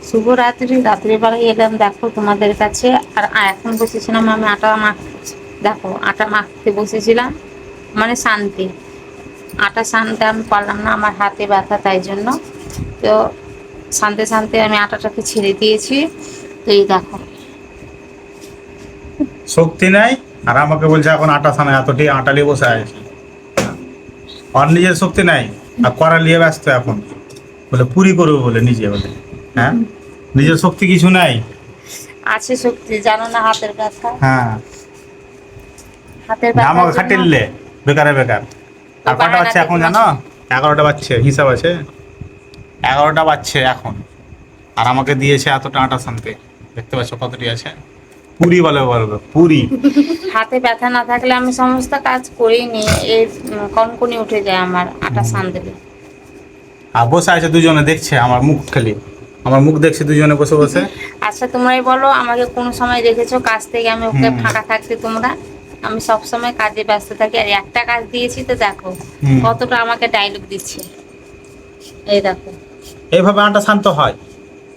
শুভরাত্রি। রাত্রিবেলায় এলাম দেখো তোমাদের কাছে। আর এখন বসেছিলাম আমি আটা মাখতে। দেখো আটা মাখতে বসেছিলাম, মানে শান্তি। আটা সানতে আমি পারলাম না, আমার হাতে ব্যথা, তাই জন্য। তো শানতে শানতে আমি আটাটাকে ছেড়ে দিয়েছি। তো এই দেখো। শক্তি নাই, আর আমাকে বলছে এখন আটা সানা, এতটি আটা নিয়ে বসে আছে। আর নিজের শক্তি নাই, আর করা নিয়ে ব্যস্ত এখন। বলে পুরি করবে বলে নিজে বলে। হ্যাঁ, নিজের শক্তি কিছু নাই। আছে শক্তি, জানো না, হাতের ব্যথা। হ্যাঁ, হাতের না ব্যথার আমাকে জন্য খাটিয়ে বেকারে বেকার। তো আর কটা বায়না বাচ্চে এখন দেখো। জানো? 11টা বাচ্চে, হিসাব আছে। 11টা বাচ্চে এখন। আর আমাকে দিয়েছে এতটা আটা সানতে। দেখতে পাচ্ছ কতটি আছে? পুরি বলে বলবে, পুরি। হাতে ব্যথা না থাকলে আমি সমস্ত কাজ করেই নি। এই কনকনি উঠে যায় আমার আটা সান দিলে। আর বসে আছে দুজনে, দেখছে আমার মুখ খালি। আমার মুখ দেখছে দুজনে বসে বসে। আচ্ছা তোমরাই বলো, আমাকে কোনো সময় দেখেছো কাজ থেকে আমি ওকে হুম ফাঁকা থাকতে? তোমরা, আমি সব সময় কাজে ব্যস্ত থাকি। আর একটা কাজ দিয়েছি তো দেখো হুম কতটা আমাকে ডায়লগ দিচ্ছে। এই দেখো। এইভাবে আটা শান্ত হয়,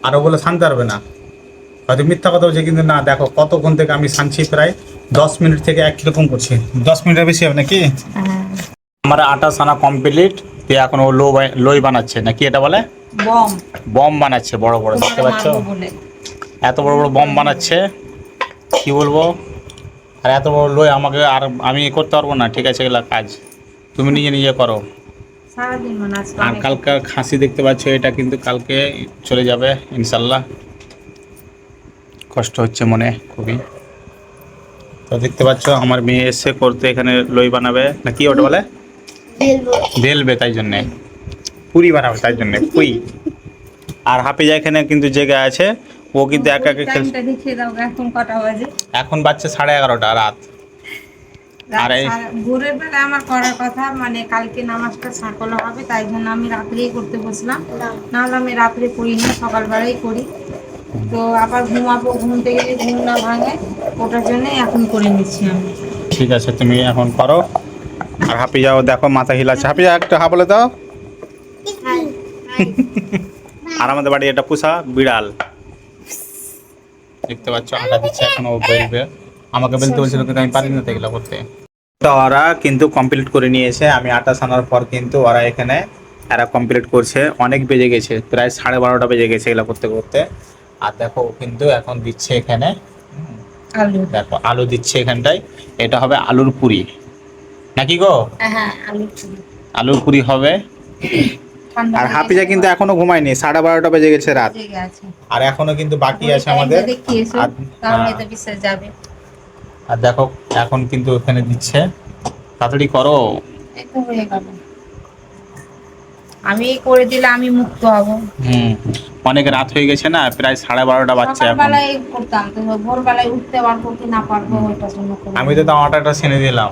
আর ওগুলো শানতে পারবে না। হয়তো মিথ্যা কথা বলছে, কিন্তু না, দেখো কতক্ষণ থেকে আমি শানছি, প্রায় 10 মিনিট থেকে এক কিরকম করছি। 10 মিনিটের বেশি হবে নাকি? হ্যাঁ, আমার আটা সানা কমপ্লিট। দিয়ে এখন ও লই বানাচ্ছে নাকি, এটা বলে বম। বম বানাচ্ছে, বড় বড়, তোমার দেখতে পাচ্ছ? মারবো বলে। এত বড় বড় বম বানাচ্ছে, কি বলবো। আর এত বড় লই আমাকে, আর আমি করতে পারবো না। ঠিক আছে, এগুলা কাজ তুমি নিজে নিজে করো। সারাদিন মনে আছে আর অনেক। কালকে খাসি দেখতে পাচ্ছ, এটা কিন্তু কালকে চলে যাবে ইনশাল্লাহ। কষ্ট হচ্ছে মনে খুবই। তো দেখতে পাচ্ছ আমার মেয়ে এসে করতে, এখানে লই বানাবে না কি ওটা বলে, বেলবে, তাই জন্যে পুরি বানাবে, তাই জন্যে পুরি। আর হাফিজা এখানে কিন্তু জেগে আছে, ও কিন্তু একা একা খেলছে। টাইমটা দেখিয়ে দাও, এখন কটা বাজে? এখন বাজছে 11:30 রাত। আর এই ভোরের বেলা আমার করার কথা, মানে কালকে নামাজটা সাকলা হবে, তাই জন্য আমি রাত্রেই করতে বসলাম। নাহলে আমি রাত্রে করি না, সকালবেলাই করি। তো আবার ঘুমাবো, ঘুম থেকে যদি ঘুম না ভাঙে, ওটার জন্যই এখন করে নিচ্ছি আমি। ঠিক আছে, তুমি এখন করো। আর হাফিজাও দেখো মাথা হিলাচ্ছে। হাফিজা একটা হা বলে দাও। আর আমাদের বাড়ি এটা পোষা বিড়াল, দেখতে পাচ্ছ আটা দিচ্ছে, এখন ও বেলবে। আমাকে বেলতে বলছিল, কিন্তু আমি পারি না তো এগুলো করতে। তো ওরা কিন্তু কমপ্লিট করে নিয়েছে। আমি আটা সানার পর কিন্তু ওরা এখানে এরা কমপ্লিট করছে। অনেক বেজে গেছে, প্রায় 12:30 বেজে গেছে এগুলো করতে করতে। আর দেখো ও কিন্তু এখন দিচ্ছে এখানে, আলু। দেখো আলু দিচ্ছে এখানটায়। এটা হবে আলুর পুরি নাকি গো? হ্যাঁ, আলু চুরি। আলুর পুরি হবে। ঠান্ডা আর হয়ে হাফিজা গেছে, কিন্তু এখনো ঘুমায়নি, 12:30 বেজে গেছে রাত। জেগে আছে। আর এখনো কিন্তু বাকি আছে টাইমটা আমাদের। দেখিয়ে এসো, আর তাহলে হ্যাঁ, তো বিশ্বাস যাবে। আর দেখো এখন কিন্তু ওখানে দিচ্ছে, তাড়াতাড়ি করো। এই তো হয়ে গেল। আমি করে দিলে আমি মুক্ত হব। হুম, অনেক রাত হয়ে গেছে না, প্রায় 12:30 বাজছে এখন। সকালবেলায় করতাম তো, ভোরবেলায় উঠতে পারবো কি না পারবো ওইটার জন্য করে আমি তো দিলাম। তাও আটাটা ছেনে দিলাম।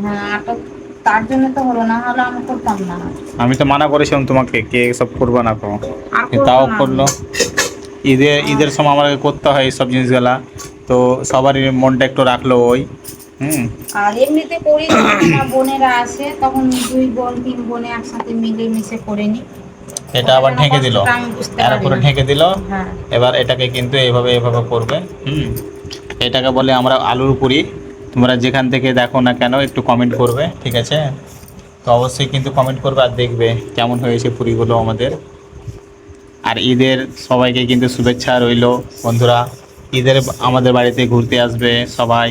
হ্যাঁ, আটক। তার জন্য তো হলো, না হলে আমি করতাম না। আমি তো মানা করেছিলাম তোমাকে, কে সব করবে না তো, আর করবো তাও না আমি। করলো। ঈদের সময় আমাকে করতে হয় এইসব জিনিসগুলা। তো সবারই মনটা একটু রাখলো ওই। হুম, আর এমনিতে করি যখন আমার বোনেরা আসে, তখন দুই বোন তিন বোনে একসাথে মিলে মিশে করে নি। এটা ওটার আবার জন্য ঢেকে দিল, কষ্টটা আমি বুঝতে এর পারি উপরে না। ঢেকে দিল। হ্যাঁ। এবার এটাকে কিন্তু এভাবে এভাবে করবে। হুম, এটাকে বলে আমরা আলুর পুরি। তোমরা যেখান থেকে দেখো না কেন একটু কমেন্ট করবে, ঠিক আছে? তো অবশ্যই কিন্তু কমেন্ট করবে, আর দেখবে কেমন হয়েছে পুরিগুলো আমাদের। আর ঈদের সবাইকে কিন্তু শুভেচ্ছা রইলো বন্ধুরা। ঈদের আমাদের বাড়িতে ঘুরতে আসবে সবাই।